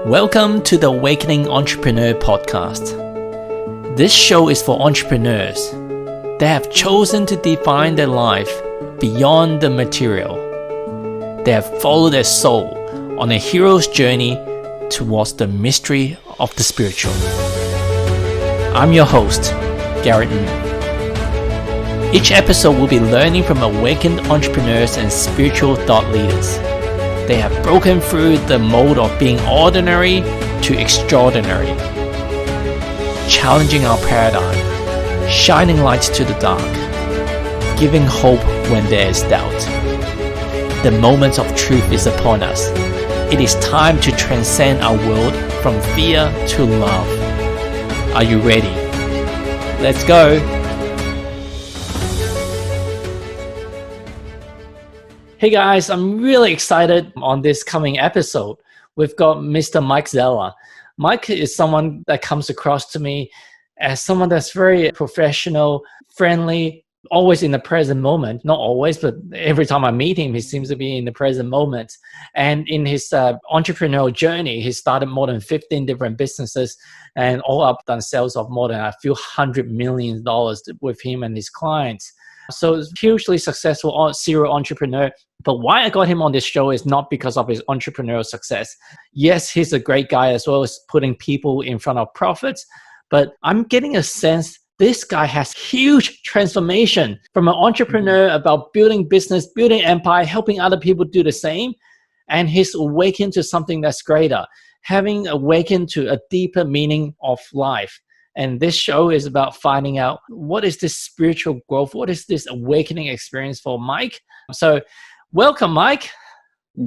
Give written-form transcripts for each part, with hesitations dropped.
Welcome to the Awakening Entrepreneur Podcast. This show is for entrepreneurs that have chosen to define their life beyond the material. They have followed their soul on a hero's journey towards the mystery of the spiritual. I'm your host, Garrett Ng. Each episode will be learning from awakened entrepreneurs and spiritual thought leaders. They have broken through the mold of being ordinary to extraordinary, challenging our paradigm, shining light to the dark, giving hope when there is doubt. The moment of truth is upon us. It is time to transcend our world from fear to love. Are you ready? Let's go! Hey guys, I'm really excited on this coming episode. We've got Mr. Mike Zeller. Mike is someone that comes across to me as someone that's very professional, friendly, always in the present moment. Not always, but every time I meet him, he seems to be in the present moment. And in his entrepreneurial journey, he started more than 15 different businesses and all up done sales of more than a few $100 million with him and his clients. So hugely successful serial entrepreneur. But why I got him on this show is not because of his entrepreneurial success. Yes, he's a great guy as well as putting people in front of profits. But I'm getting a sense this guy has huge transformation from an entrepreneur about building business, building empire, helping other people do the same. And he's awakened to something that's greater, having awakened to a deeper meaning of life. And this show is about finding out what is this spiritual growth? What is this awakening experience for Mike? So welcome, Mike.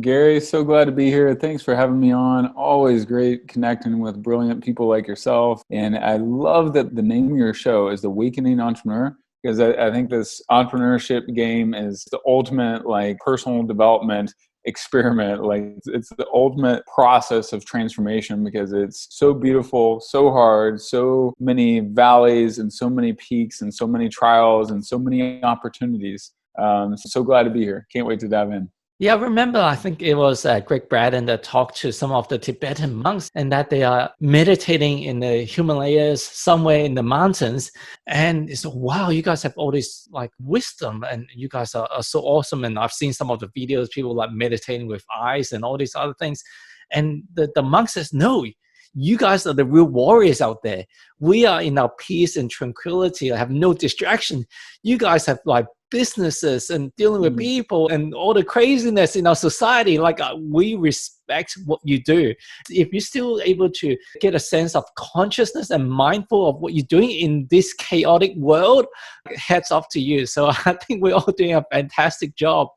Gary, so glad to be here. Thanks for having me on. Always great connecting with brilliant people like yourself. And I love that the name of your show is The Awakening Entrepreneur, because I think this entrepreneurship game is the ultimate personal development experiment. It's the ultimate process of transformation because it's so beautiful, so hard, so many valleys and so many peaks and so many trials and so many opportunities. So glad to be here. Can't wait to dive in. Yeah, I remember, I think it was Greg Braden that talked to some of the Tibetan monks and that they are meditating in the Himalayas, somewhere in the mountains. And it's, wow, you guys have all this wisdom and you guys are so awesome. And I've seen some of the videos, people meditating with eyes and all these other things. And the monk says, no, you guys are the real warriors out there. We are in our peace and tranquility. I have no distraction. You guys have businesses and dealing with people and all the craziness in our society. We respect what you do. If you're still able to get a sense of consciousness and mindful of what you're doing in this chaotic world, hats off to you. So I think we're all doing a fantastic job.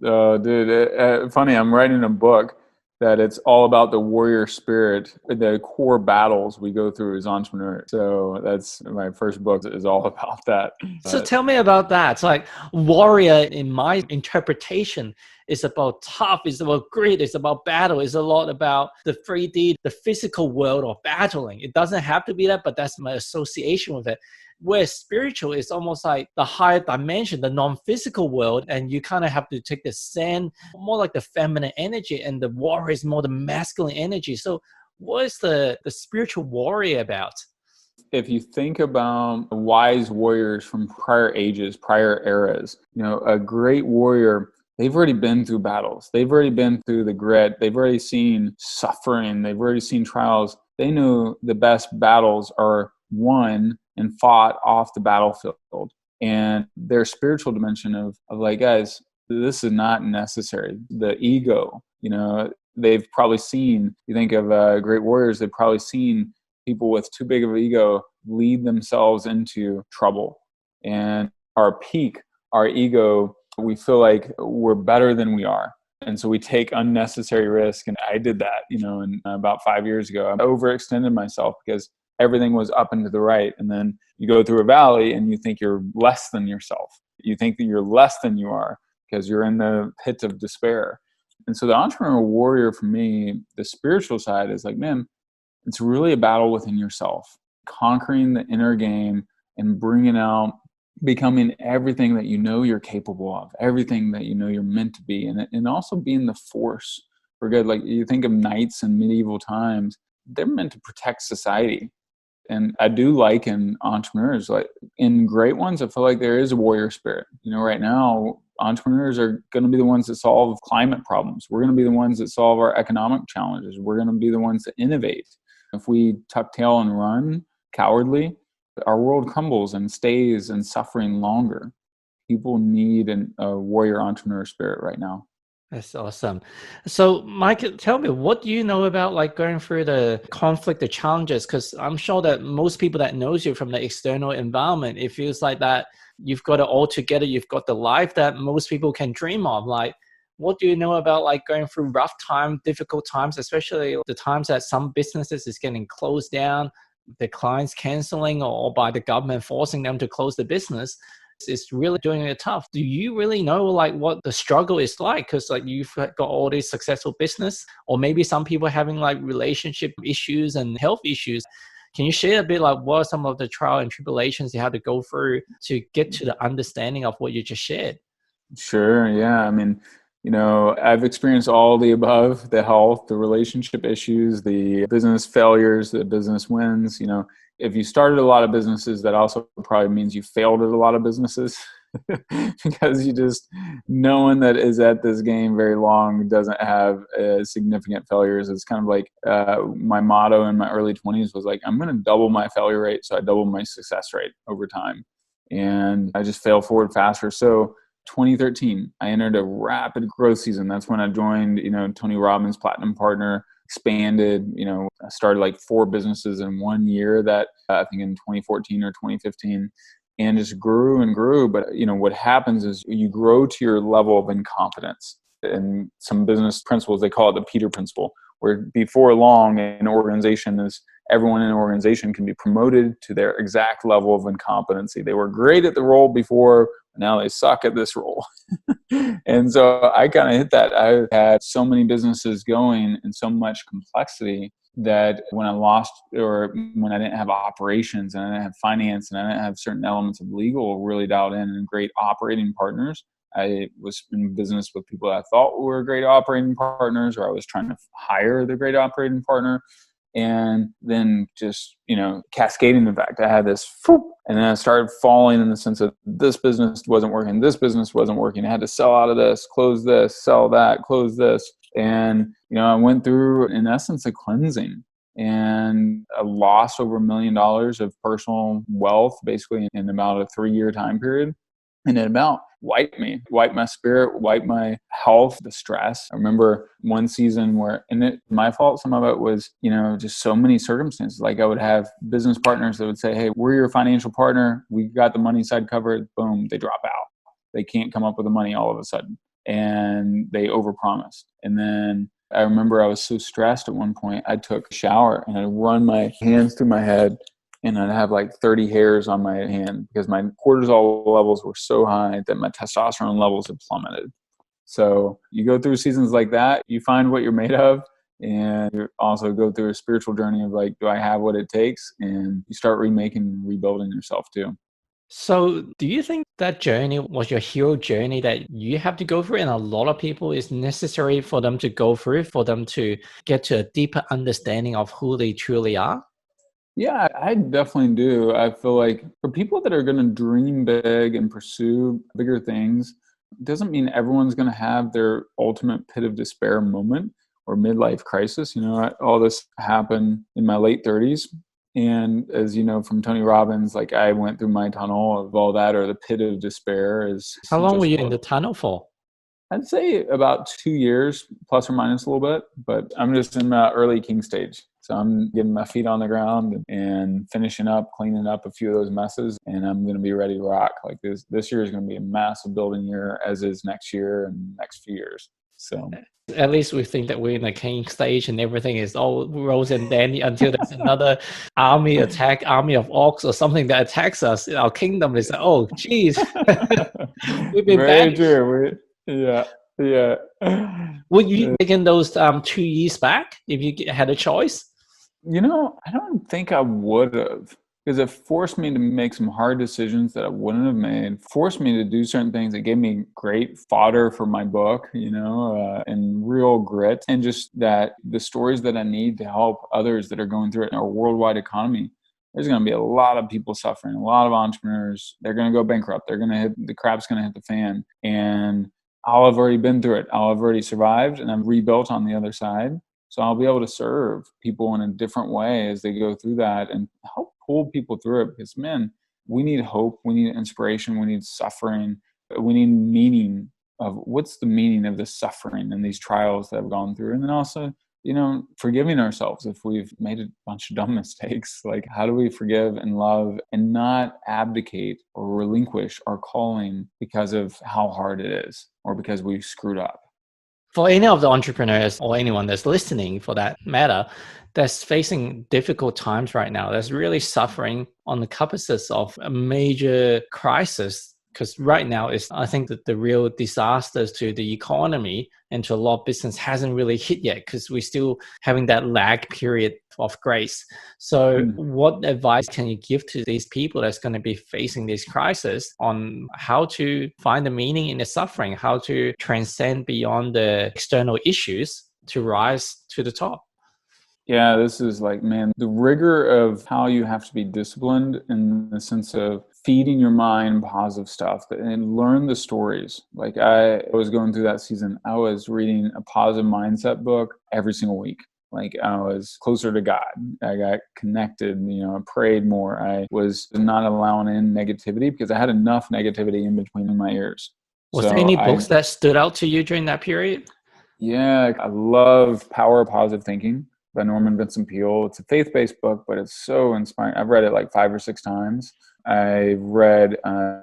Dude, funny, I'm writing a book that it's all about the warrior spirit, the core battles we go through as entrepreneurs. So that's my first book is all about that. So tell me about that. It's like warrior, in my interpretation, is about tough, it's about grit, it's about battle, it's a lot about the 3D, the physical world of battling. It doesn't have to be that, but that's my association with it. Where spiritual is almost like the higher dimension, the non-physical world, and you kind of have to take the zen, more like the feminine energy, and the warrior is more the masculine energy. So what is the spiritual warrior about? If you think about wise warriors from prior ages, prior eras, a great warrior, they've already been through battles. They've already been through the grit. They've already seen suffering. They've already seen trials. They know the best battles are won and fought off the battlefield. And their spiritual dimension of guys, this is not necessary. The ego, they've probably seen, you think of great warriors, they've probably seen people with too big of an ego lead themselves into trouble. And our peak, our ego, we feel like we're better than we are. And so we take unnecessary risk. And I did that, and about 5 years ago, I overextended myself because everything was up and to the right. And then you go through a valley and you think you're less than yourself. You think that you're less than you are because you're in the pit of despair. And so the entrepreneurial warrior for me, the spiritual side is man, it's really a battle within yourself, conquering the inner game and bringing out, becoming everything that you're capable of, everything that you're meant to be, and also being the force for good. Like you think of knights in medieval times, they're meant to protect society. And I do like in entrepreneurs, like in great ones, I feel like there is a warrior spirit. Right now, entrepreneurs are going to be the ones that solve climate problems. We're going to be the ones that solve our economic challenges. We're going to be the ones that innovate. If we tuck tail and run cowardly, our world crumbles and stays in suffering longer. People need a warrior entrepreneur spirit right now. That's awesome. So, Mike, tell me, what do you know about like going through the conflict, the challenges? Because I'm sure that most people that knows you from the external environment, it feels like that you've got it all together. You've got the life that most people can dream of. Like, what do you know about like going through rough time, difficult times, especially the times that some businesses is getting closed down, the clients canceling, or by the government forcing them to close the business? It's really doing it tough. Do you really know like what the struggle is like? Because like you've got all these successful business, or maybe some people having like relationship issues and health issues. Can you share a bit like what are some of the trial and tribulations you had to go through to get to the understanding of what you just shared? Sure. Yeah. I mean, I've experienced all the above: the health, the relationship issues, the business failures, the business wins. If you started a lot of businesses, that also probably means you failed at a lot of businesses because no one that is at this game very long doesn't have significant failures. It's kind of like my motto in my early 20s was like, I'm going to double my failure rate. So I double my success rate over time. And I just fail forward faster. So 2013, I entered a rapid growth season. That's when I joined, Tony Robbins' Platinum Partner, expanded, I started like 4 businesses in 1 year that I think in 2014 or 2015, and just grew and grew. But, what happens is you grow to your level of incompetence. And some business principles, they call it the Peter principle, where before long everyone in an organization can be promoted to their exact level of incompetency. They were great at the role before, now they suck at this role. And so I kind of hit that. I had so many businesses going and so much complexity that when I lost, or when I didn't have operations and I didn't have finance and I didn't have certain elements of legal really dialed in and great operating partners, I was in business with people that I thought were great operating partners, or I was trying to hire the great operating partner. And then just, cascading effect. I had this, and then I started falling in the sense of this business wasn't working. I had to sell out of this, close this, sell that, close this. And, I went through, in essence, a cleansing. And I lost over $1 million of personal wealth, basically in about a 3-year time period. And it about wiped my spirit, wiped my health, the stress. I remember one season where, my fault, some of it was, just so many circumstances. Like I would have business partners that would say, hey, we're your financial partner. We got the money side covered. Boom, they drop out. They can't come up with the money all of a sudden. And they overpromised. And then I remember I was so stressed at one point, I took a shower and I run my hands through my head, and I'd have like 30 hairs on my hand because my cortisol levels were so high that my testosterone levels had plummeted. So you go through seasons like that, you find what you're made of, and you also go through a spiritual journey of like, do I have what it takes? And you start remaking and rebuilding yourself too. So, do you think that journey was your hero journey that you have to go through, and a lot of people is necessary for them to go through, for them to get to a deeper understanding of who they truly are? Yeah, I definitely do. I feel like for people that are going to dream big and pursue bigger things, it doesn't mean everyone's going to have their ultimate pit of despair moment or midlife crisis. All this happened in my late 30s. And as you know, from Tony Robbins, like I went through my tunnel of all that, or the pit of despair is How long were just you in the tunnel for? I'd say about 2 years, plus or minus a little bit, but I'm just in my early king stage. So I'm getting my feet on the ground and finishing up, cleaning up a few of those messes, and I'm going to be ready to rock. Like this year is going to be a massive building year, as is next year and next few years. So at least we think that we're in the king stage and everything is all rose and dandy until there's another army of orcs or something that attacks us in our kingdom. Is like, oh, geez, we've been very banished. true. Yeah. Would you taken those 2 years back if you had a choice? I don't think I would have. because it forced me to make some hard decisions that I wouldn't have made, forced me to do certain things that gave me great fodder for my book, and real grit, and just that the stories that I need to help others that are going through it in our worldwide economy. There's going to be a lot of people suffering, a lot of entrepreneurs. They're going to go bankrupt. The crap's going to hit the fan. And I'll have already been through it. I'll have already survived, and I'm rebuilt on the other side. So I'll be able to serve people in a different way as they go through that and help pull people through it. Because, man, we need hope. We need inspiration. We need suffering. We need meaning of what's the meaning of this suffering and these trials that I've gone through. And then also, forgiving ourselves if we've made a bunch of dumb mistakes. Like, how do we forgive and love and not abdicate or relinquish our calling because of how hard it is or because we screwed up? For any of the entrepreneurs or anyone that's listening for that matter, that's facing difficult times right now, that's really suffering on the cusp of a major crisis. Because right now, I think that the real disasters to the economy and to a lot of business hasn't really hit yet, because we're still having that lag period of grace. So what advice can you give to these people that's going to be facing this crisis on how to find the meaning in the suffering, how to transcend beyond the external issues to rise to the top? Yeah, this is like, man, the rigor of how you have to be disciplined in the sense of feeding your mind positive stuff and learn the stories. Like, I was going through that season. I was reading a positive mindset book every single week. Like, I was closer to God. I got connected, I prayed more. I was not allowing in negativity because I had enough negativity in between my ears. Was there any books that stood out to you during that period? Yeah, I love Power of Positive Thinking by Norman Vincent Peale. It's a faith-based book, but it's so inspiring. I've read it like 5 or 6 times. I've read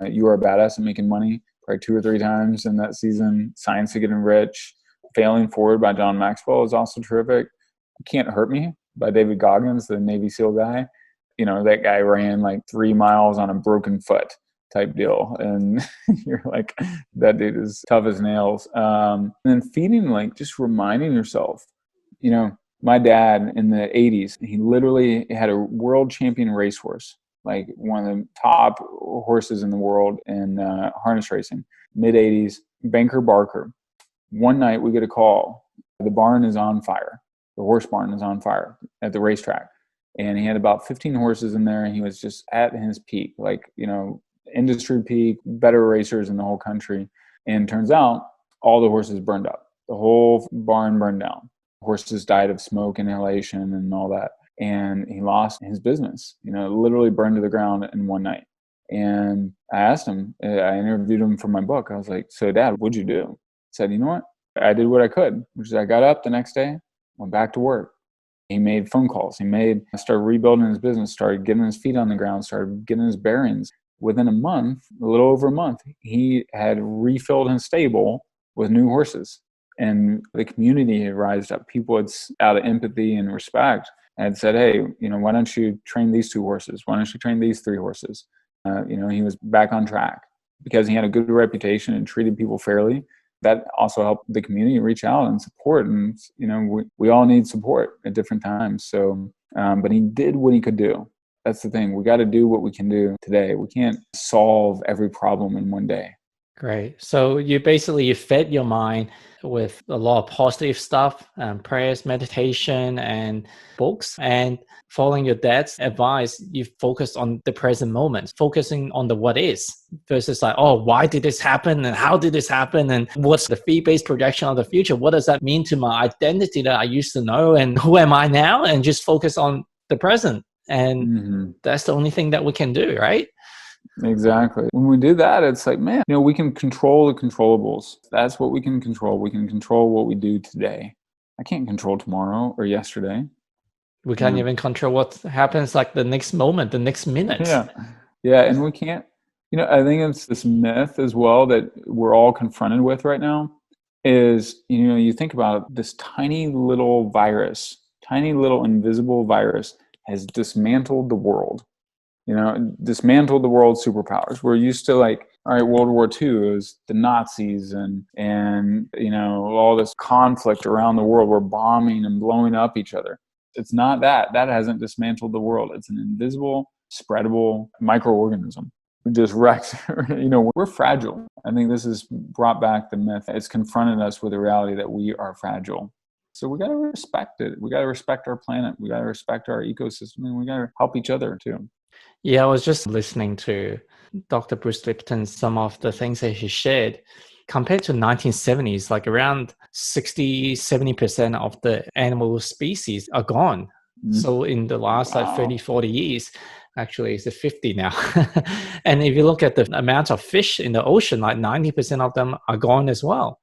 You Are a Badass at Making Money probably 2 or 3 times in that season. Science of Getting Rich. Failing Forward by John Maxwell is also terrific. Can't Hurt Me by David Goggins, the Navy SEAL guy. That guy ran like 3 miles on a broken foot type deal. And you're like, that dude is tough as nails. And then feeding, like, just reminding yourself, my dad in the 80s, he literally had a world champion racehorse, like one of the top horses in the world in harness racing, mid 80s, Banker Barker. One night we get a call. The barn is on fire. The horse barn is on fire at the racetrack. And he had about 15 horses in there, and he was just at his peak, like, industry peak, better racers in the whole country. And turns out all the horses burned up. The whole barn burned down. Horses died of smoke inhalation and all that. And he lost his business, literally burned to the ground in one night. And I asked him, I interviewed him for my book. I was like, so Dad, what'd you do? He said, you know what? I did what I could, which is I got up the next day, went back to work. He made phone calls. Started rebuilding his business, started getting his feet on the ground, started getting his bearings. Within a month, a little over a month, he had refilled his stable with new horses. And the community had rised up. People had, out of empathy and respect, had said, hey, why don't you train these 2 horses? Why don't you train these 3 horses? He was back on track because he had a good reputation and treated people fairly. That also helped the community reach out and support. And, we all need support at different times. So, but he did what he could do. That's the thing. We got to do what we can do today. We can't solve every problem in one day. Great. So you fed your mind with a lot of positive stuff, prayers, meditation, and books. And following your dad's advice, you focused on the present moment, focusing on the what is versus like, oh, why did this happen? And how did this happen? And what's the fee-based projection of the future? What does that mean to my identity that I used to know? And who am I now? And just focus on the present. And that's the only thing that we can do, right? Exactly. When we do that, it's like, man, we can control the controllables. That's what we can control. We can control what we do today. I can't control tomorrow or yesterday. We can't even control what happens like the next moment, the next minute. Yeah. And we can't, I think it's this myth as well that we're all confronted with right now is, you think about it, this tiny little virus, tiny little invisible virus has dismantled the world. Dismantled the world's superpowers. We're used to like, all right, World War II is the Nazis and all this conflict around the world. We're bombing and blowing up each other. It's not that. That hasn't dismantled the world. It's an invisible spreadable microorganism. Just wrecked. We're fragile. I think this has brought back the myth. It's confronted us with the reality that we are fragile. So we got to respect it. We got to respect our planet. We got to respect our ecosystem, and we got to help each other too. Yeah, I was just listening to Dr. Bruce Lipton, some of the things that he shared. Compared to 1970s, like around 60, 70% of the animal species are gone. Mm-hmm. So in the last like 30, 40 years, actually it's 50 now. And if you look at the amount of fish in the ocean, like 90% of them are gone as well.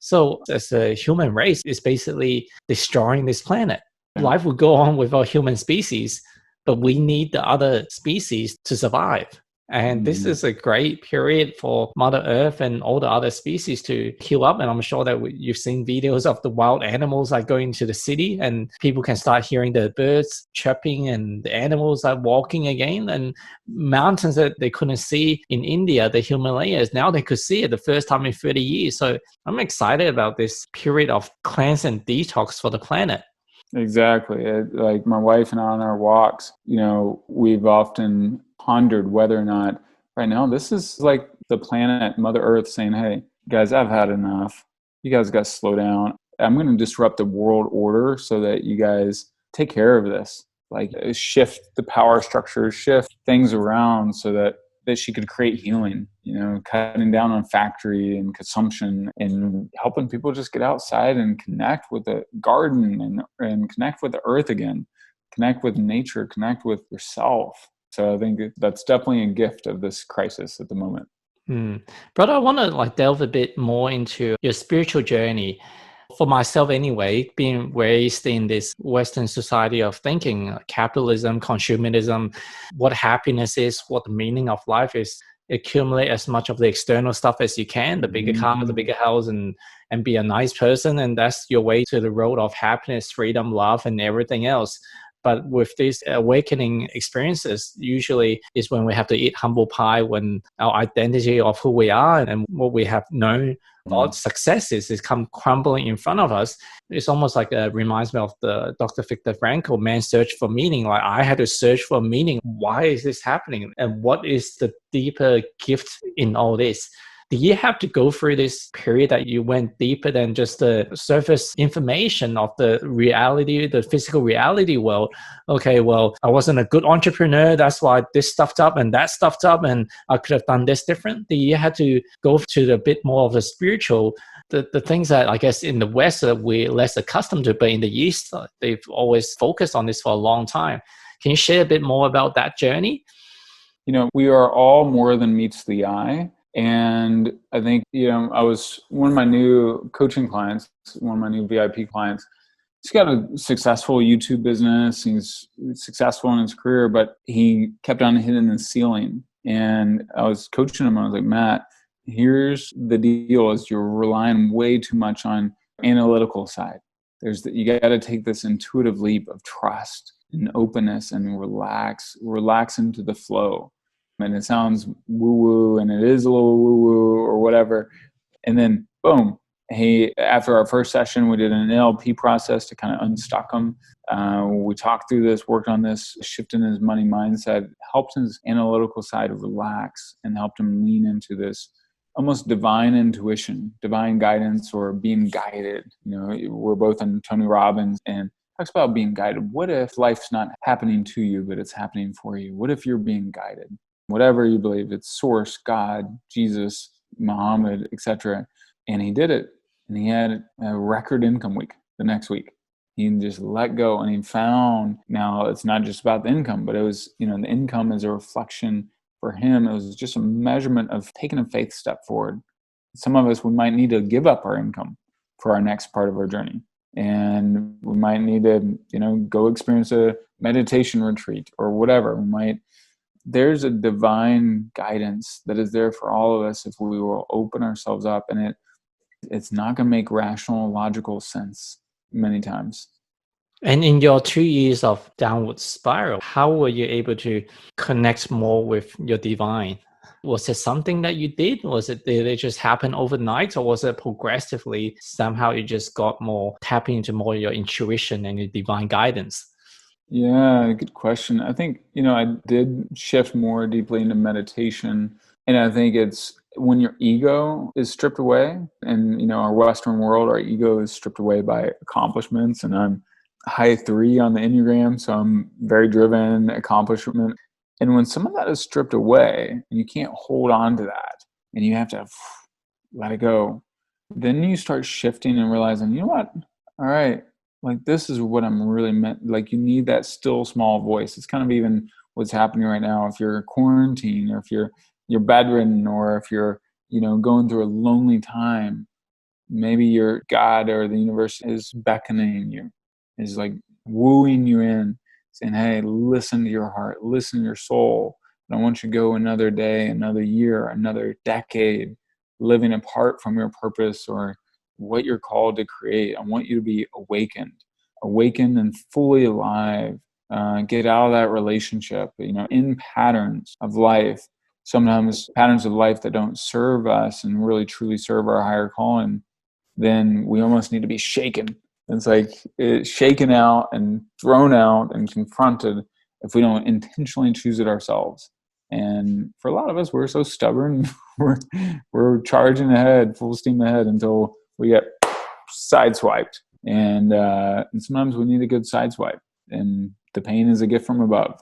So as a human race, it's basically destroying this planet. Yeah. Life will go on without human species, but we need the other species to survive. And this is a great period for Mother Earth and all the other species to heal up. And I'm sure that you've seen videos of the wild animals like going to the city, and people can start hearing the birds chirping and the animals are walking again. And mountains that they couldn't see in India, the Himalayas, now they could see it the first time in 30 years. So I'm excited about this period of cleanse and detox for the planet. Exactly. Like my wife and I on our walks, we've often pondered whether or not right now this is like the planet, Mother Earth saying, hey, guys, I've had enough. You guys got to slow down. I'm going to disrupt the world order so that you guys take care of this. Like shift the power structure, shift things around so that she could create healing, cutting down on factory and consumption and helping people just get outside and connect with the garden and connect with the earth again, connect with nature, connect with yourself. So I think that's definitely a gift of this crisis at the moment. Brother, I want to delve a bit more into your spiritual journey. For myself anyway, being raised in this Western society of thinking, capitalism, consumerism, what happiness is, what the meaning of life is, accumulate as much of the external stuff as you can, the bigger car, the bigger house, and be a nice person. And that's your way to the road of happiness, freedom, love, and everything else. But with these awakening experiences, usually is when we have to eat humble pie, when our identity of who we are and what we have known about success is come crumbling in front of us. It's almost like it reminds me of the Dr. Viktor Frankl, Man's Search for Meaning. Like I had to search for meaning. Why is this happening? And what is the deeper gift in all this? Do you have to go through this period that you went deeper than just the surface information of the reality, the physical reality world? Okay, well, I wasn't a good entrepreneur. That's why this stuffed up and that stuffed up, and I could have done this different. Do you have to go to a bit more of the spiritual, the things that I guess in the West we're less accustomed to, but in the East, they've always focused on this for a long time. Can you share a bit more about that journey? We are all more than meets the eye. And I think, I was one of my new coaching clients, one of my new VIP clients. He's got a successful YouTube business. He's successful in his career, but he kept on hitting the ceiling. And I was coaching him. I was like, Matt, here's the deal is you're relying way too much on analytical side. You got to take this intuitive leap of trust and openness and relax into the flow. And it sounds woo-woo, and it is a little woo-woo or whatever. And then, boom, after our first session, we did an NLP process to kind of unstuck him. We talked through this, worked on this, shifting his money mindset, helped his analytical side relax, and helped him lean into this almost divine intuition, divine guidance, or being guided. We're both on Tony Robbins, and talks about being guided. What if life's not happening to you, but it's happening for you? What if you're being guided? Whatever you believe, it's source, God, Jesus, Muhammad, etc. And he did it. And he had a record income week the next week. He just let go, and he found, now it's not just about the income, but it was, the income is a reflection for him. It was just a measurement of taking a faith step forward. Some of us, we might need to give up our income for our next part of our journey. And we might need to, go experience a meditation retreat or whatever. There's a divine guidance that is there for all of us if we will open ourselves up, and it's not going to make rational, logical sense many times. And in your 2 years of downward spiral, how were you able to connect more with your divine? Was it something that you did? Did it just happen overnight, or was it progressively somehow you just got more tapping into more your intuition and your divine guidance? Yeah, good question. I think, I did shift more deeply into meditation. And I think it's when your ego is stripped away, and, our Western world, our ego is stripped away by accomplishments. And I'm high 3 on the Enneagram. So I'm very driven, accomplishment. And when some of that is stripped away and you can't hold on to that and you have to let it go, then you start shifting and realizing, you know what? All right, like this is what I'm really meant. Like you need that still small voice. It's kind of even what's happening right now. If you're quarantined, or if you're bedridden, or if you're going through a lonely time, maybe your God or the universe is beckoning you, is like wooing you in, saying, hey, listen to your heart, listen to your soul. I don't want you to go another day, another year, another decade living apart from your purpose or what you're called to create. I want you to be awakened and fully alive. Get out of that relationship, in patterns of life, sometimes patterns of life that don't serve us and really truly serve our higher calling. Then we almost need to be shaken. It's like it's shaken out and thrown out and confronted if we don't intentionally choose it ourselves. And for a lot of us, we're so stubborn. we're charging ahead, full steam ahead, until we get sideswiped. And sometimes we need a good sideswipe. And the pain is a gift from above.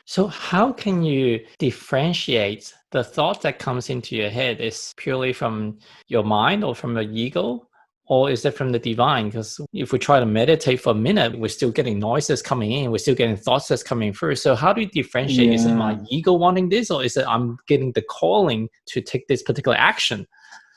So how can you differentiate the thought that comes into your head is purely from your mind or from your ego? Or is it from the divine? Because if we try to meditate for a minute, we're still getting noises coming in. We're still getting thoughts that's coming through. So how do you differentiate? Yeah. Is it my ego wanting this, or is it I'm getting the calling to take this particular action?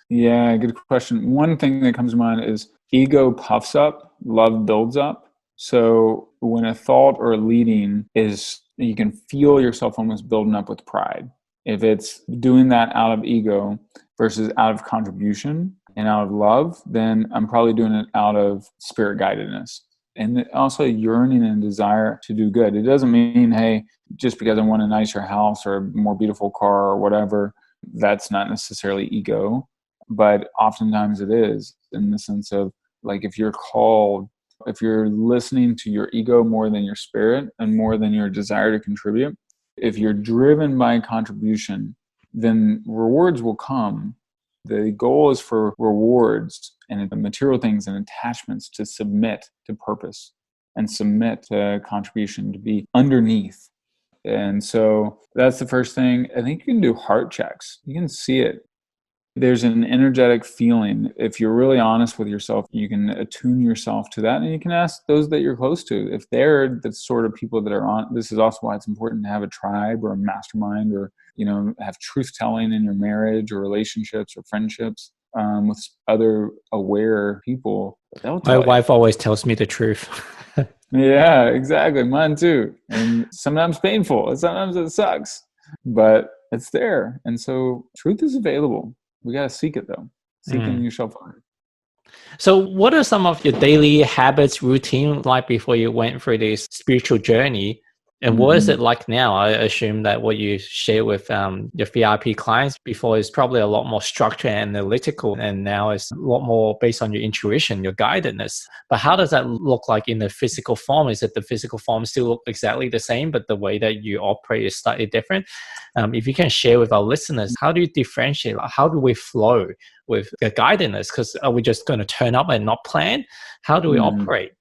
Yeah, good question. One thing that comes to mind is ego puffs up, love builds up. So when a thought or a leading is, you can feel yourself almost building up with pride. If it's doing that out of ego versus out of contribution and out of love, then I'm probably doing it out of spirit guidedness. And also yearning and desire to do good. It doesn't mean, hey, just because I want a nicer house or a more beautiful car or whatever, that's not necessarily ego. But oftentimes it is, in the sense of, like, if you're listening to your ego more than your spirit and more than your desire to contribute, if you're driven by contribution, then rewards will come. The goal is for rewards and material things and attachments to submit to purpose and submit to contribution, to be underneath. And so that's the first thing. I think you can do heart checks. You can see it. There's an energetic feeling. If you're really honest with yourself, you can attune yourself to that, and you can ask those that you're close to if they're the sort of people that are on. This is also why it's important to have a tribe or a mastermind, or have truth telling in your marriage or relationships or friendships with other aware people. My wife always tells me the truth. Yeah, exactly. Mine too. And sometimes painful, and sometimes it sucks, but it's there. And so truth is available. We got to seek it, though. Seek and you shall find. So what are some of your daily habits, routine like before you went through this spiritual journey? And what is it like now? I assume that what you share with your VIP clients before is probably a lot more structured and analytical, and now it's a lot more based on your intuition, your guidedness. But how does that look like in the physical form? Is it the physical form still look exactly the same, but the way that you operate is slightly different? If you can share with our listeners, how do you differentiate? How do we flow with the guidedness? Because are we just going to turn up and not plan? How do we operate?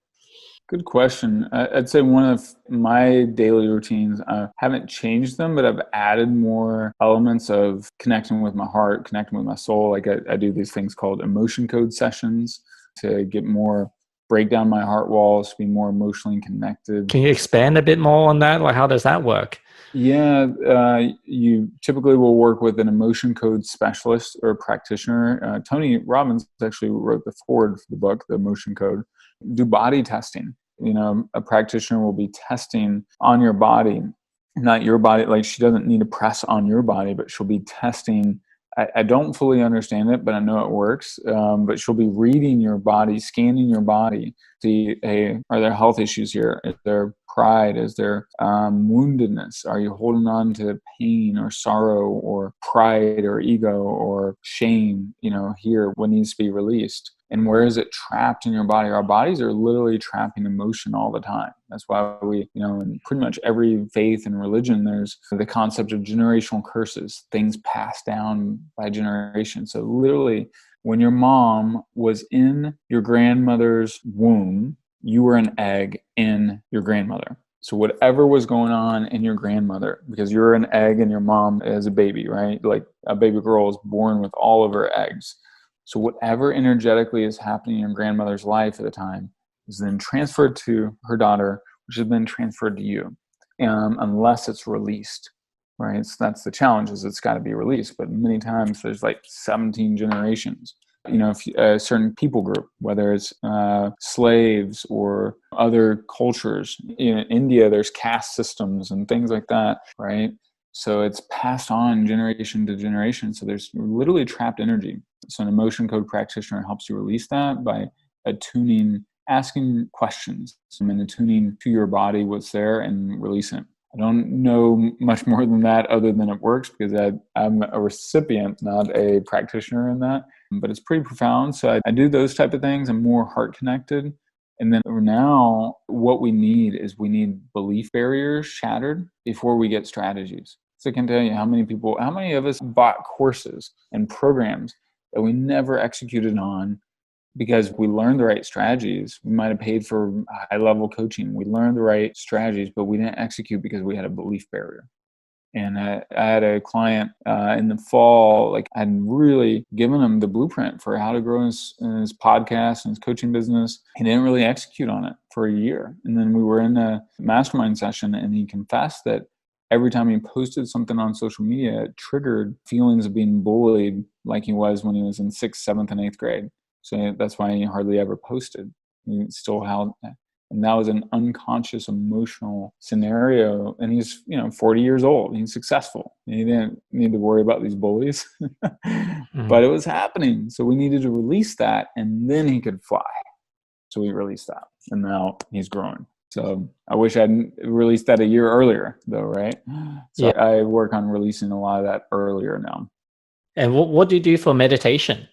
Good question. I'd say one of my daily routines, I haven't changed them, but I've added more elements of connecting with my heart, connecting with my soul. Like I do these things called emotion code sessions to break down my heart walls, to be more emotionally connected. Can you expand a bit more on that? Like, how does that work? Yeah, you typically will work with an emotion code specialist or practitioner. Tony Robbins actually wrote the foreword for the book, The Emotion Code. Do body testing. A practitioner will be testing on your body, not your body. Like, she doesn't need to press on your body, but she'll be testing. I don't fully understand it, but I know it works. But she'll be reading your body, scanning your body see, hey, are there health issues here? Is there pride? Is there woundedness? Are you holding on to pain or sorrow or pride or ego or shame, here, what needs to be released? And where is it trapped in your body? Our bodies are literally trapping emotion all the time. That's why we, in pretty much every faith and religion, there's the concept of generational curses, things passed down by generation. So literally, when your mom was in your grandmother's womb, you were an egg in your grandmother. So whatever was going on in your grandmother, because you're an egg in your mom as a baby, right? Like a baby girl is born with all of her eggs. So whatever energetically is happening in your grandmother's life at the time is then transferred to her daughter, which has been transferred to you, unless it's released, right? So that's the challenge, is it's got to be released. But many times there's like 17 generations. If a certain people group, whether it's slaves or other cultures, in India, there's caste systems and things like that, right? So it's passed on generation to generation. So there's literally trapped energy. So an emotion code practitioner helps you release that by attuning, asking questions, and attuning to your body what's there and releasing it. I don't know much more than that other than it works, because I'm a recipient, not a practitioner in that. But it's pretty profound. So I do those type of things. I'm more heart connected. And then now what we need belief barriers shattered before we get strategies. So I can tell you how many of us bought courses and programs that we never executed on because we learned the right strategies. We might have paid for high-level coaching. We learned the right strategies, but we didn't execute because we had a belief barrier. And I had a client in the fall, I'd really given him the blueprint for how to grow his podcast and his coaching business. He didn't really execute on it for a year. And then we were in a mastermind session, and he confessed that every time he posted something on social media, it triggered feelings of being bullied like he was when he was in 6th, 7th, and 8th grade. So that's why he hardly ever posted. He still held that. And that was an unconscious emotional scenario. And he's, 40 years old. He's successful. He didn't need to worry about these bullies. But it was happening. So we needed to release that, and then he could fly. So we released that. And now he's growing. So I wish I'd released that a year earlier, though, right? So yeah. I work on releasing a lot of that earlier now. And what do you do for meditation?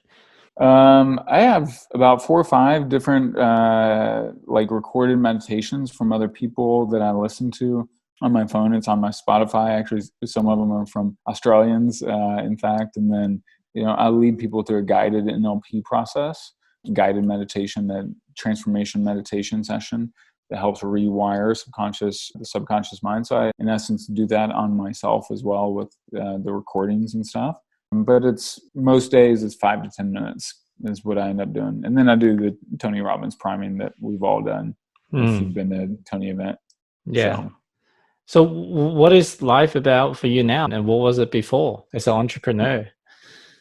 I have about 4 or 5 different recorded meditations from other people that I listen to on my phone. It's on my Spotify. Actually, some of them are from Australians, in fact. And then, I lead people through a guided NLP process, guided meditation, that transformation meditation session that helps rewire the subconscious mind. So I, in essence, do that on myself as well with the recordings and stuff. But most days it's 5 to 10 minutes is what I end up doing. And then I do the Tony Robbins priming that we've all done if you've been to a Tony event. Yeah. So what is life about for you now? And what was it before as an entrepreneur?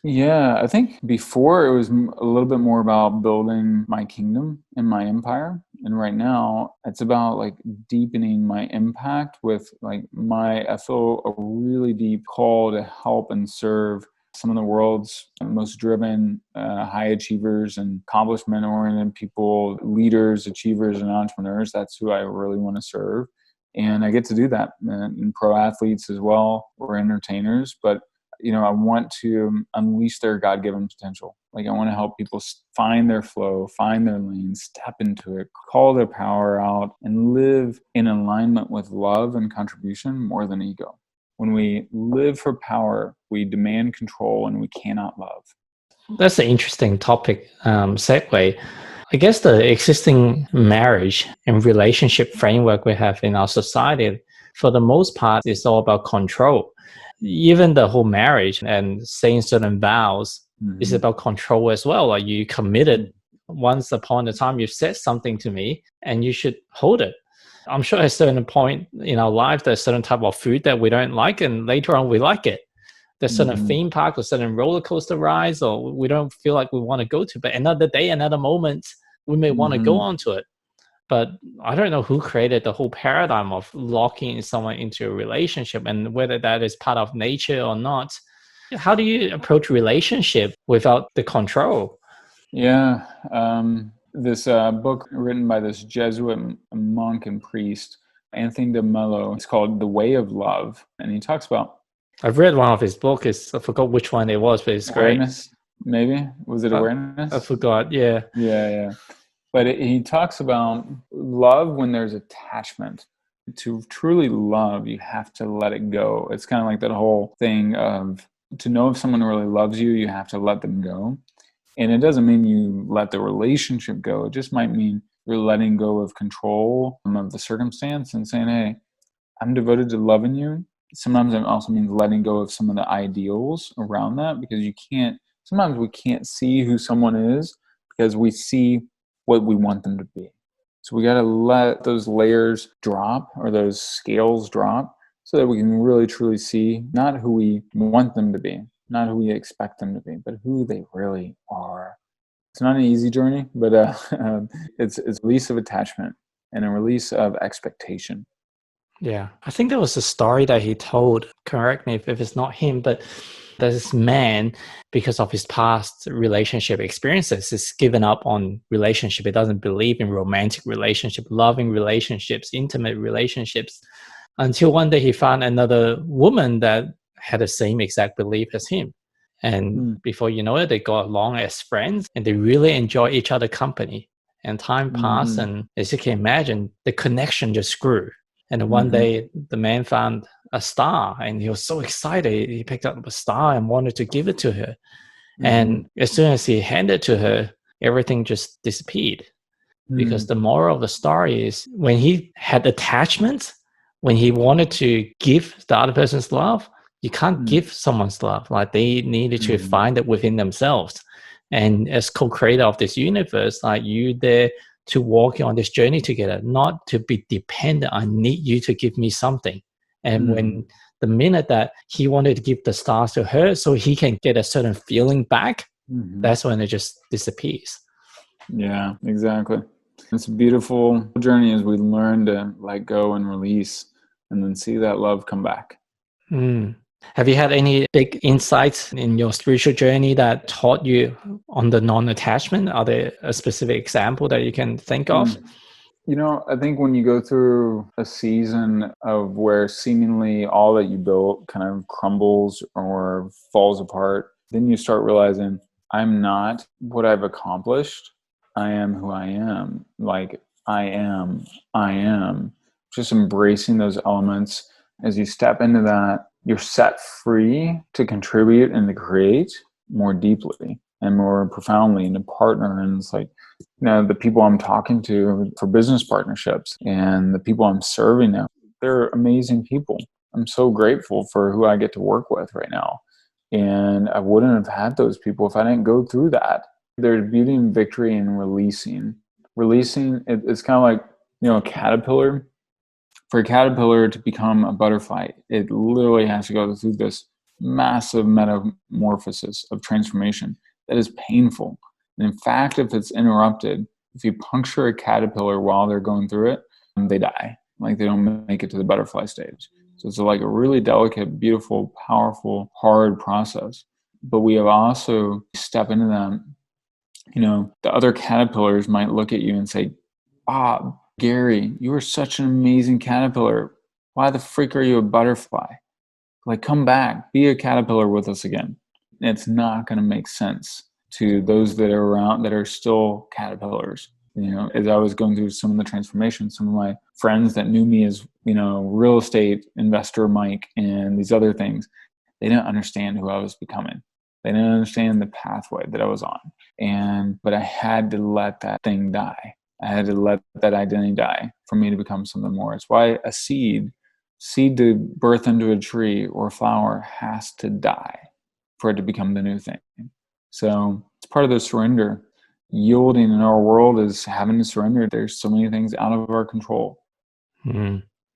Yeah, I think before it was a little bit more about building my kingdom and my empire. And right now it's about deepening my impact with I feel a really deep call to help and serve some of the world's most driven, high achievers and accomplishment-oriented people, leaders, achievers, and entrepreneurs. That's who I really want to serve. And I get to do that. And pro athletes as well, or entertainers. But, I want to unleash their God-given potential. I want to help people find their flow, find their lane, step into it, call their power out, and live in alignment with love and contribution more than ego. When we live for power, we demand control, and we cannot love. That's an interesting topic, segue. I guess the existing marriage and relationship framework we have in our society, for the most part, is all about control. Even the whole marriage and saying certain vows is about control as well. You committed once upon a time, you've said something to me, and you should hold it. I'm sure at a certain point in our life, there's a certain type of food that we don't like, and later on we like it. There's certain theme park or certain roller coaster rides, or we don't feel like we want to go to, but another day, another moment, we may want to go on to it. But I don't know who created the whole paradigm of locking someone into a relationship, and whether that is part of nature or not. How do you approach relationship without the control? Yeah. This book written by this Jesuit monk and priest, Anthony de Mello. It's called The Way of Love. And he talks about I've read one of his books. I forgot which one it was, but it's great. awareness, maybe. Was it awareness? I forgot, yeah. Yeah. But he talks about love when there's attachment. To truly love, you have to let it go. It's kind of like that whole thing of, to know if someone really loves you, you have to let them go. And it doesn't mean you let the relationship go. It just might mean you're letting go of control of the circumstance and saying, hey, I'm devoted to loving you. Sometimes it also means letting go of some of the ideals around that, because sometimes we can't see who someone is because we see what we want them to be. So we got to let those layers drop, or those scales drop, so that we can really truly see not who we want them to be, not who we expect them to be, but who they really are. It's not an easy journey, but it's a release of attachment and a release of expectation. Yeah, I think there was a story that he told, correct me if it's not him, but there's this man, because of his past relationship experiences, is given up on relationship. He doesn't believe in romantic relationship, loving relationships, intimate relationships, until one day he found another woman that had the same exact belief as him. And before you know it, they got along as friends and they really enjoy each other's company. And time passed, and as you can imagine, the connection just grew. And one day the man found a star and he was so excited. He picked up a star and wanted to give it to her. And as soon as he handed it to her, everything just disappeared. Because the moral of the story is, when he had attachment, when he wanted to give the other person's love, you can't give someone's love. Like, they needed to find it within themselves. And as co-creator of this universe, like, you there to walk on this journey together, not to be dependent. I need you to give me something. And when the minute that he wanted to give the stars to her so he can get a certain feeling back, that's when it just disappears. Yeah, exactly. It's a beautiful journey as we learn to let go and release, and then see that love come back. Have you had any big insights in your spiritual journey that taught you on the non-attachment? Are there a specific example that you can think of? I think when you go through a season of where seemingly all that you built kind of crumbles or falls apart, then you start realizing, I'm not what I've accomplished. I am who I am. Like, I am. Just embracing those elements. As you step into that, you're set free to contribute and to create more deeply and more profoundly, and to partner. And it's like, the people I'm talking to for business partnerships and the people I'm serving now, they're amazing people. I'm so grateful for who I get to work with right now. And I wouldn't have had those people if I didn't go through that. There's beauty and victory in releasing. It's kind of like, a caterpillar. For a caterpillar to become a butterfly, it literally has to go through this massive metamorphosis of transformation that is painful. And in fact, if it's interrupted, if you puncture a caterpillar while they're going through it, they die. Like, they don't make it to the butterfly stage. So it's like a really delicate, beautiful, powerful, hard process. But we have also step into them. The other caterpillars might look at you and say, Bob, Gary, you are such an amazing caterpillar. Why the freak are you a butterfly? Like, come back, be a caterpillar with us again. And it's not going to make sense to those that are around that are still caterpillars. As I was going through some of the transformation, some of my friends that knew me as, real estate investor Mike and these other things, they didn't understand who I was becoming. They didn't understand the pathway that I was on. But I had to let that thing die. I had to let that identity die for me to become something more. It's why a seed to birth into a tree or a flower has to die for it to become the new thing. So it's part of the surrender. Yielding in our world is having to surrender. There's so many things out of our control.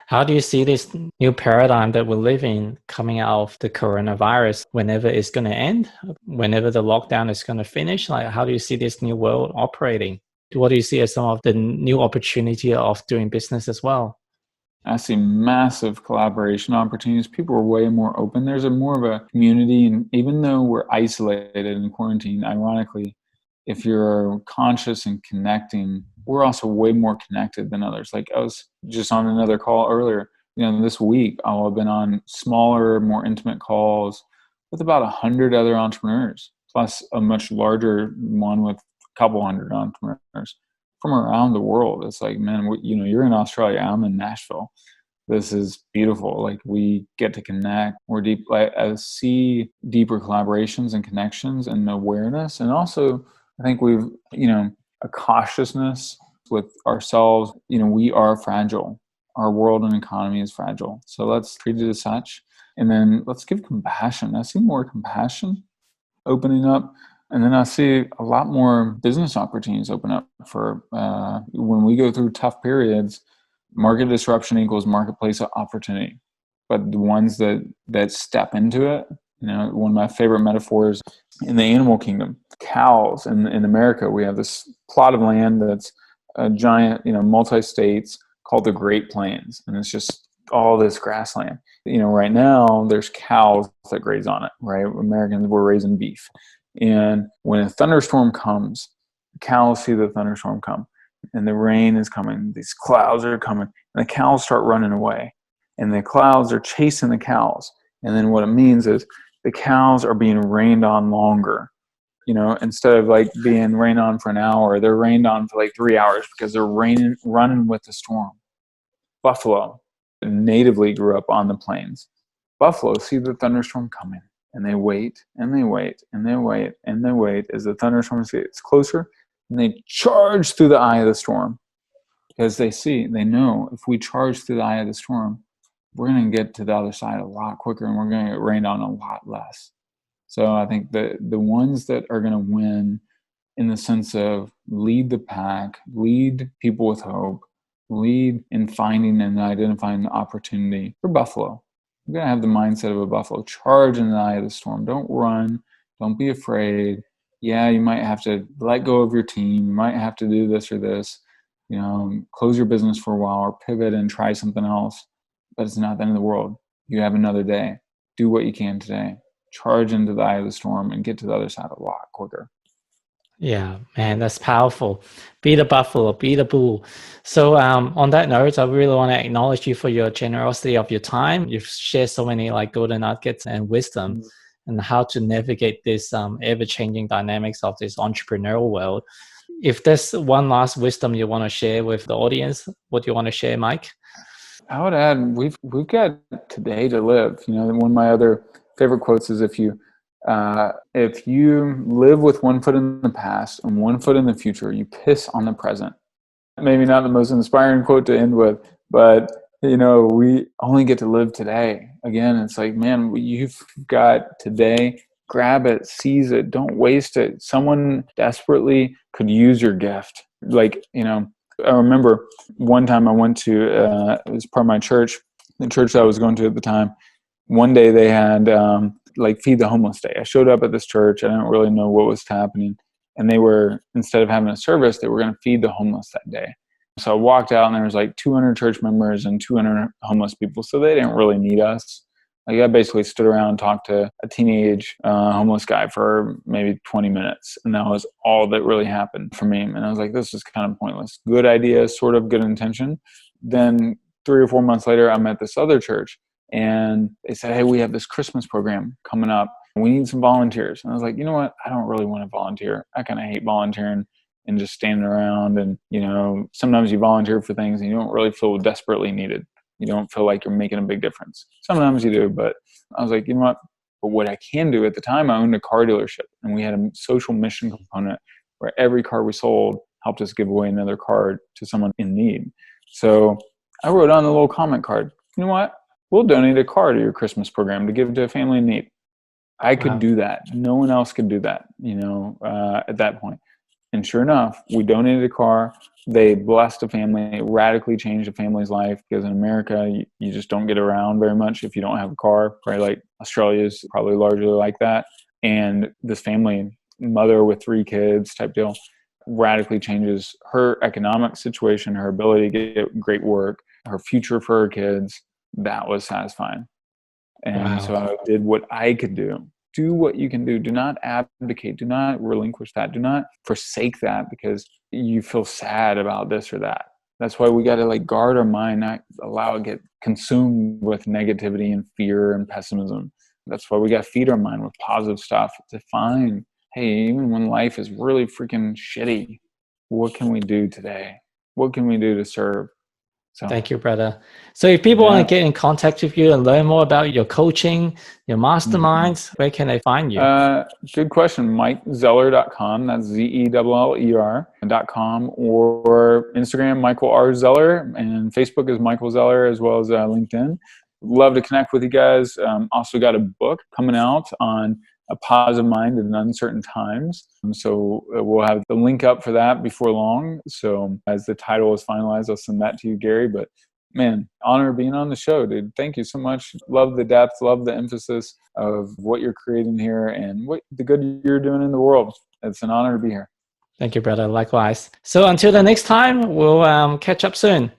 How do you see this new paradigm that we're living coming out of the coronavirus, whenever it's going to end, whenever the lockdown is going to finish? Like, how do you see this new world operating? What do you see as some of the new opportunity of doing business as well? I see massive collaboration opportunities. People are way more open. There's more of a community. And even though we're isolated in quarantine, ironically, if you're conscious and connecting, we're also way more connected than others. Like I was just on another call earlier, this week I'll have been on smaller, more intimate calls with about 100 other entrepreneurs, plus a much larger one with a couple hundred entrepreneurs from around the world. It's like, man, you're in Australia, I'm in Nashville. This is beautiful. Like we get to connect more deep. I see deeper collaborations and connections and awareness. And also I think we've, a cautiousness with ourselves. We are fragile. Our world and economy is fragile. So let's treat it as such. And then let's give compassion. I see more compassion opening up. And then I see a lot more business opportunities open up for when we go through tough periods. Market disruption equals marketplace opportunity. But the ones that step into it, one of my favorite metaphors in the animal kingdom, cows. In America, we have this plot of land that's a giant, multi-states called the Great Plains. And it's just all this grassland. Right now there's cows that graze on it, right? Americans were raising beef. And when a thunderstorm comes, cows see the thunderstorm come. And the rain is coming, these clouds are coming, and the cows start running away. And the clouds are chasing the cows. And then what it means is the cows are being rained on longer. Instead of like being rained on for an hour, they're rained on for like 3 hours because they're running with the storm. Buffalo natively grew up on the plains. Buffalo see the thunderstorm coming, and they wait, and they wait, and they wait, and they wait as the thunderstorm gets closer. And they charge through the eye of the storm because they know if we charge through the eye of the storm, we're going to get to the other side a lot quicker and we're going to get rained on a lot less. So I think the ones that are going to win in the sense of lead the pack, lead people with hope, lead in finding and identifying the opportunity for buffalo. You're going to have the mindset of a buffalo. Charge in the eye of the storm. Don't run. Don't be afraid. Yeah, you might have to let go of your team. You might have to do this or this, close your business for a while or pivot and try something else. But it's not the end of the world. You have another day. Do what you can today. Charge into the eye of the storm and get to the other side a lot quicker. Yeah, man, that's powerful. Be the buffalo, be the bull. So on that note, I really want to acknowledge you for your generosity of your time. You've shared so many like golden nuggets and wisdom and how to navigate this ever-changing dynamics of this entrepreneurial world. If there's one last wisdom you want to share with the audience, what do you want to share, Mike? I would add, we've got today to live. One of my other favorite quotes is if you live with one foot in the past and one foot in the future, you piss on the present. Maybe not the most inspiring quote to end with, but we only get to live today. Again, it's like, man, you've got today. Grab it, seize it, don't waste it. Someone desperately could use your gift. I remember one time I went to, it was part of my church, the church that I was going to at the time. One day they had Feed the Homeless Day. I showed up at this church. I didn't really know what was happening. And they were, instead of having a service, they were going to feed the homeless that day. So I walked out and there was 200 church members and 200 homeless people. So they didn't really need us. I basically stood around and talked to a teenage homeless guy for maybe 20 minutes. And that was all that really happened for me. And I was like, this is kind of pointless. Good idea, sort of good intention. Then 3 or 4 months later, I'm at this other church and they said, hey, we have this Christmas program coming up. We need some volunteers. And I was like, you know what? I don't really want to volunteer. I kind of hate volunteering and just standing around. And, sometimes you volunteer for things and you don't really feel desperately needed. You don't feel like you're making a big difference. Sometimes you do, but I was like, you know what? But what I can do at the time, I owned a car dealership and we had a social mission component where every car we sold helped us give away another car to someone in need. So I wrote on the little comment card, you know what? We'll donate a car to your Christmas program to give to a family in need. I could do that. No one else could do that, at that point. And sure enough, we donated a car. They blessed a family. It radically changed a family's life because in America, you just don't get around very much if you don't have a car. Right? Like Australia is probably largely like that. And this family, mother with 3 kids type deal, radically changes her economic situation, her ability to get great work, her future for her kids. That was satisfying. And so I did what I could do. do what you can do. Do not abdicate. Do not relinquish that. Do not forsake that because you feel sad about this or that. That's why we got to like guard our mind, not allow it get consumed with negativity and fear and pessimism. That's why we got to feed our mind with positive stuff to find, hey, even when life is really freaking shitty, what can we do today? What can we do to serve? So, thank you, brother. So if people want to get in contact with you and learn more about your coaching, your masterminds, where can they find you? Good question. MikeZeller.com. That's ZELLER.com, or Instagram, Michael R. Zeller, and Facebook is Michael Zeller, as well as LinkedIn. Love to connect with you guys. Also got a book coming out on a positive mind in uncertain times. So we'll have the link up for that before long. So as the title is finalized, I'll send that to you, Gary. But man, honor being on the show, dude. Thank you so much. Love the depth, love the emphasis of what you're creating here and what the good you're doing in the world. It's an honor to be here. Thank you, brother. Likewise. So until the next time, we'll catch up soon.